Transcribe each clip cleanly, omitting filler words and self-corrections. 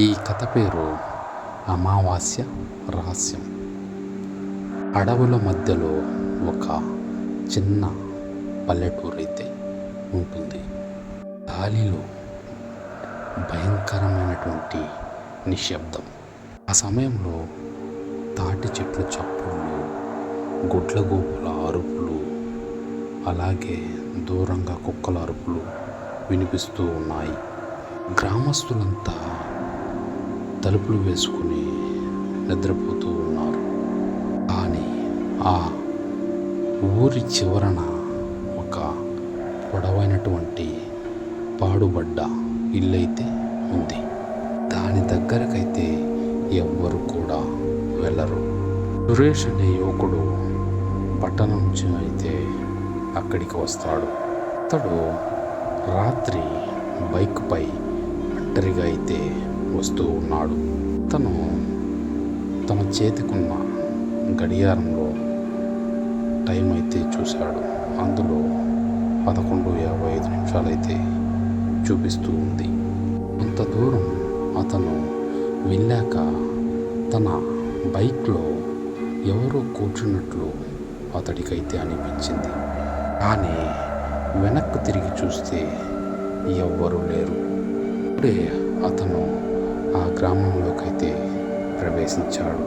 ఈ కథ పేరు అమావాస్య రహస్యం. అడవుల మధ్యలో ఒక చిన్న పల్లెటూరు అయితే ఉంటుంది. గాలిలో భయంకరమైనటువంటి నిశ్శబ్దం. ఆ సమయంలో తాటి చెట్లు చప్పుళ్ళు, గుడ్లగూబల అరుపులు, అలాగే దూరంగా కుక్కల అరుపులు వినిపిస్తూ ఉన్నాయి. గ్రామస్తులంతా తలుపులు వేసుకుని నిద్రపోతూ ఉన్నారు. కానీ ఆ ఊరి చివరన ఒక పొడవైనటువంటి పాడుబడ్డ ఇల్లైతే ఉంది. దాని దగ్గరకైతే ఎవ్వరు కూడా వెళ్ళరు. సురేష్ అనే యువకుడు పట్టణం నుంచి అయితే అక్కడికి వస్తాడు. అతడు రాత్రి బైక్పై ఒంటరిగా అయితే వస్తూ ఉన్నాడు. తను తన చేతికున్న గడియారంలో టైం అయితే చూశాడు. అందులో 11:55 అయితే చూపిస్తూ ఉంది. కొంత దూరం అతను వెళ్ళాక తన బైక్లో ఎవరో కూర్చున్నట్లు అతడికైతే అనిపించింది. కానీ వెనక్కు తిరిగి చూస్తే ఎవ్వరూ లేరు. ఇప్పుడే అతను ఆ గ్రామంలోకైతే ప్రవేశించాడు.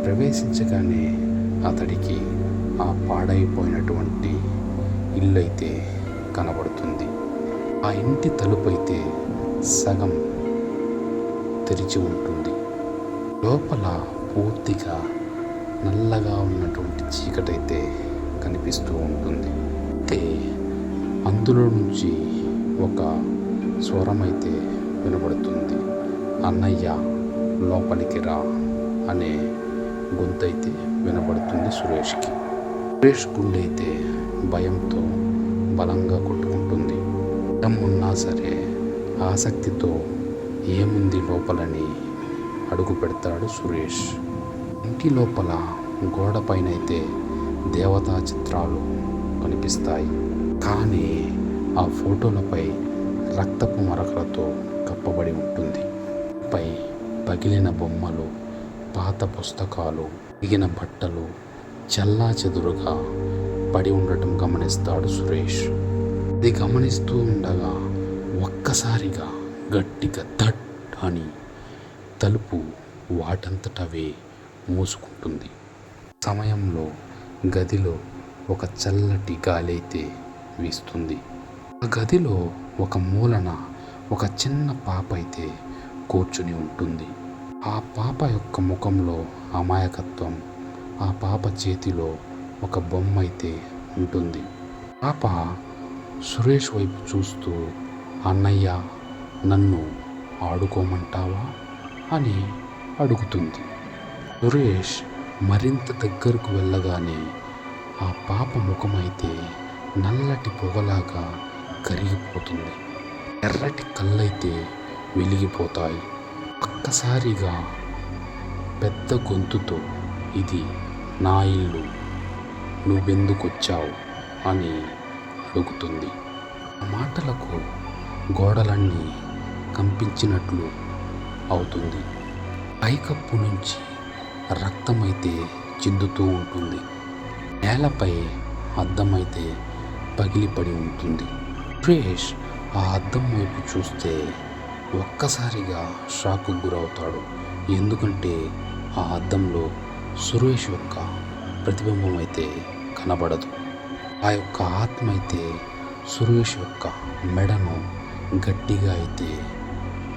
ప్రవేశించగానే అతడికి ఆ పాడైపోయినటువంటి ఇల్లు అయితే కనబడుతుంది. ఆ ఇంటి తలుపు అయితే సగం తెరిచి ఉంటుంది. లోపల పూర్తిగా నల్లగా ఉన్నటువంటి చీకటైతే కనిపిస్తూ ఉంటుంది. అయితే అందులో నుంచి ఒక స్వరం అయితే వినబడుతుంది. అన్నయ్య లోపలికి రా అనే గొంతైతే వినబడుతుంది సురేష్కి. సురేష్ గుండె అయితే భయంతో బలంగా కొట్టుకుంటుంది. భయం ఉన్నా సరే ఆసక్తితో ఏముంది లోపలని అడుగు పెడతాడు సురేష్. ఇంటి లోపల గోడ పైన అయితే దేవతా చిత్రాలు కనిపిస్తాయి. కానీ ఆ ఫోటోలపై రక్తపు మరకలతో కప్పబడి ఉంటుంది. పై పగిలిన బొమ్మలు, పాత పుస్తకాలు, తెగిన బట్టలు చెల్లాచెదురుగా పడి ఉండటం గమనిస్తాడు సురేష్. ఇది గమనిస్తూ ఉండగా ఒక్కసారిగా గట్టిగా థట్ అని తలుపు వాటంతటవే మూసుకుంటుంది. సమయంలో గదిలో ఒక చల్లటి గాలి అయితే వీస్తుంది. ఆ గదిలో ఒక మూలన ఒక చిన్న పాప అయితే కూర్చుని ఉంటుంది. ఆ పాప యొక్క ముఖంలో అమాయకత్వం, ఆ పాప చేతిలో ఒక బొమ్మ అయితే ఉంటుంది. పాప సురేష్ వైపు చూస్తూ, అన్నయ్య నన్ను ఆడుకోమంటావా అని అడుగుతుంది. సురేష్ మరింత దగ్గరకు వెళ్ళగానే ఆ పాప ముఖం అయితే నల్లటి పొగలాగా కరిగిపోతుంది. ఎర్రటి కళ్ళైతే వెలిగిపోతాయి. ఒక్కసారిగా పెద్ద గొంతుతో, ఇది నా ఇల్లు, నువ్వెందుకొచ్చావు అని అడుగుతుంది. ఆ మాటలకు గోడలన్నీ కంపించినట్లు అవుతుంది. పైకప్పు నుంచి రక్తమైతే చిందుతూ ఉంటుంది. నేలపై అద్దమైతే పగిలిపడి ఉంటుంది. సురేష్ ఆ అద్దం వైపు చూస్తే ఒక్కసారిగా షాక్కు గురవుతాడు. ఎందుకంటే ఆ అద్దంలో సురేష్ యొక్క ప్రతిబింబం అయితే కనబడదు. ఆ యొక్క ఆత్మ అయితే సురేష్ యొక్క మెడను గట్టిగా అయితే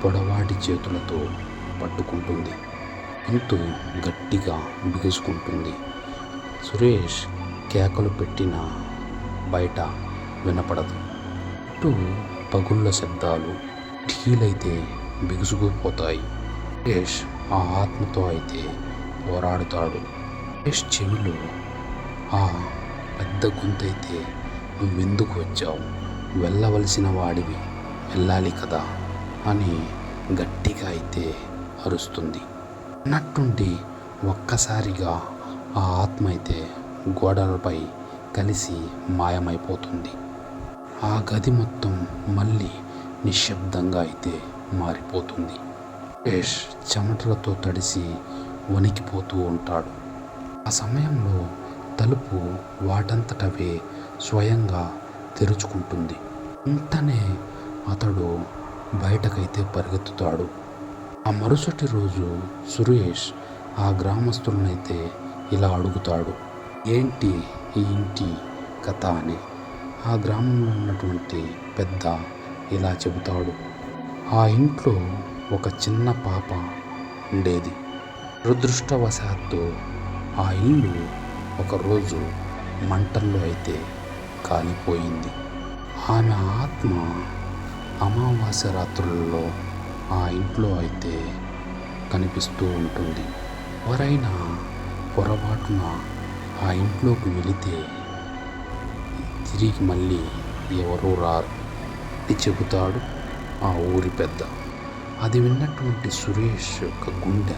పొడవాటి చేతులతో పట్టుకుంటుంది. ఎంతో గట్టిగా బిగుసుకుంటుంది. సురేష్ కేకలు పెట్టినా బయట వినపడదు. చుట్టూ పగుళ్ళ శబ్దాలు, కిటికీలైతే బిగుసుకుపోతాయి. సురేష్ ఆ ఆత్మతో అయితే పోరాడుతాడు. సురేష్ చెవిలో ఆ పెద్ద గొంతైతే, నువ్వెందుకు వచ్చావు, వెళ్ళవలసిన వాడివి, వెళ్ళాలి కదా అని గట్టిగా అయితే అరుస్తుంది. అన్నట్టుండి ఒక్కసారిగా ఆ ఆత్మ అయితే గోడలపై కలిసి మాయమైపోతుంది. ఆ గది మొత్తం మళ్ళీ నిశ్శబ్దంగా అయితే మారిపోతుంది. సురేష్ చెమటలతో తడిసి వణికిపోతూ ఉంటాడు. ఆ సమయంలో తలుపు వాటంతటవే స్వయంగా తెరుచుకుంటుంది. వెంటనే అతడు బయటకైతే పరిగెత్తుతాడు. ఆ మరుసటి రోజు సురేష్ ఆ గ్రామస్తులనైతే ఇలా అడుగుతాడు, ఏంటి ఈ ఇంటి కథ అని. ఆ గ్రామంలో ఉన్నటువంటి పెద్ద ఇలా చెబుతాడు, ఆ ఇంట్లో ఒక చిన్న పాప ఉండేది. దురదృష్టవశాత్తు ఆ ఇల్లు ఒకరోజు మంటల్లో అయితే కాలిపోయింది. ఆమె ఆత్మ అమావాస్య రాత్రులలో ఆ ఇంట్లో అయితే కనిపిస్తూ ఉంటుంది. ఎవరైనా పొరపాటున ఆ ఇంట్లోకి వెళితే తిరిగి మళ్ళీ ఎవరూ రారు అని చెబుతాడు ఆ ఊరి పెద్ద. అది విన్నటువంటి సురేష్ యొక్క గుండె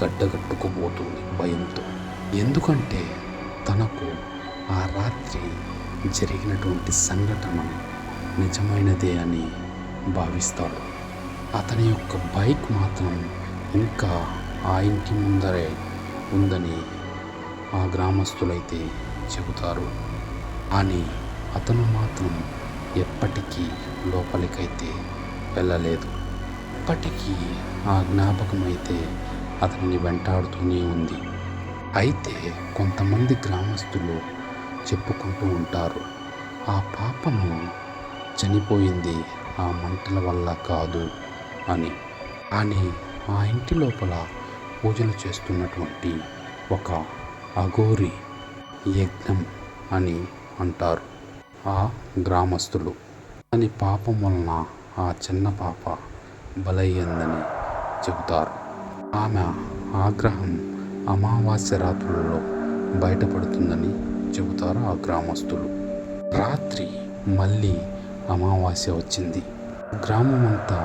గడ్డగట్టుకుపోతుంది భయంతో. ఎందుకంటే తనకు ఆ రాత్రి జరిగినటువంటి సంఘటన నిజమైనదే అని భావిస్తాడు. అతని యొక్క బైక్ మాత్రం ఇంకా ఆ ఇంటి ముందరే ఉందని ఆ గ్రామస్తులైతే చెబుతారు. కానీ అతను మాత్రం ఎప్పటికీ లోపలికైతే వెళ్ళలేదు. ఇప్పటికీ ఆ జ్ఞాపకం అయితే అతన్ని వెంటాడుతూనే ఉంది. అయితే కొంతమంది గ్రామస్తులు చెప్పుకుంటూ ఉంటారు, ఆ పాపను చనిపోయింది ఆ మంటల వల్ల కాదు అని. కానీ ఆ ఇంటి లోపల పూజలు చేస్తున్నటువంటి ఒక అఘోరి యజ్ఞం అని అంటారు ఆ గ్రామస్తులు. అతని పాపం వలన ఆ చిన్న పాప బలయ్యిందని చెబుతారు. ఆమె ఆగ్రహం అమావాస్య రాత్రులలో బయటపడుతుందని చెబుతారు ఆ గ్రామస్తులు. రాత్రి మళ్ళీ అమావాస్య వచ్చింది. గ్రామం అంతా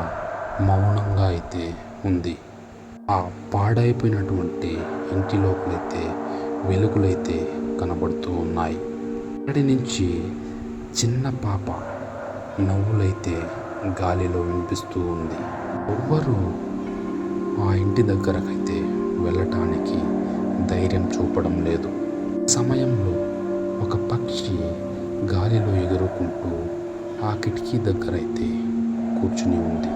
మౌనంగా అయితే ఉంది. ఆ పాడైపోయినటువంటి ఇంటి లోపలైతే వెలుగులైతే కనబడుతూ ఉన్నాయి. అక్కడి నుంచి చిన్న పాప నవ్వులైతే గాలిలో వినిపిస్తూ ఉంది. ఎవ్వరూ ఆ ఇంటి దగ్గరకైతే వెళ్ళటానికి ధైర్యం చూపడం లేదు. సమయంలో ఒక పక్షి గాలిలో ఎగురుకుంటూ ఆ కిటికీ దగ్గరైతే కూర్చుని ఉంది.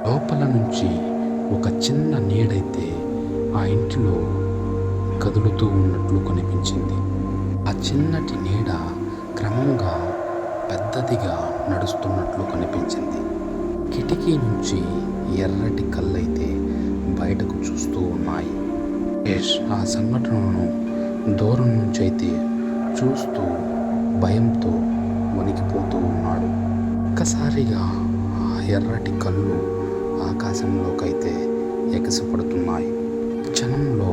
లోపల నుంచి ఒక చిన్న నీడైతే ఆ ఇంటిలో కదులుతూ ఉన్నట్లు కనిపించింది. ఆ చిన్నటి నీడ క్రమంగా పెద్దదిగా నడుస్తున్నట్లు కనిపించింది. కిటికీ నుంచి ఎర్రటి కళ్ళైతే బయటకు చూస్తూ ఉన్నాయి. ఆ సంఘటనను దూరం నుంచి అయితే చూస్తూ భయంతో వణికిపోతూ ఉన్నాడు. ఒక్కసారిగా ఆ ఎర్రటి కళ్ళు ఆకాశంలోకైతే ఎగసిపడుతున్నాయి. క్షణంలో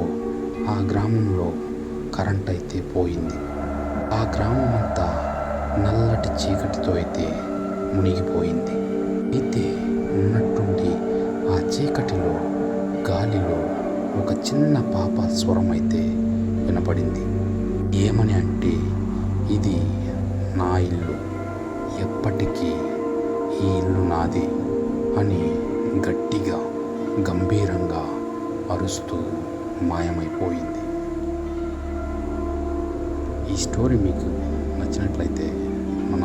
ఆ గ్రామంలో కరెంట్ అయితే పోయింది. ఆ గ్రామం అంతా నల్లటి చీకటితో అయితే మునిగిపోయింది. అయితే ఉన్నట్టుండి ఆ చీకటిలో గాలిలో ఒక చిన్న పాప స్వరం అయితే వినపడింది. ఏమని అంటే, ఇది నా ఇల్లు, ఎప్పటికీ ఈ ఇల్లు నాది అని గట్టిగా గంభీరంగా అరుస్తూ మాయమైపోయింది. ఈ స్టోరీ మీకు నచ్చినట్లయితే మన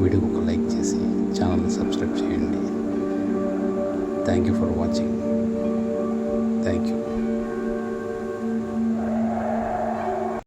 వీడియోకి ఒక లైక్ చేసి ఛానల్ని సబ్స్క్రైబ్ చేయండి. Thank you for watching. Thank you.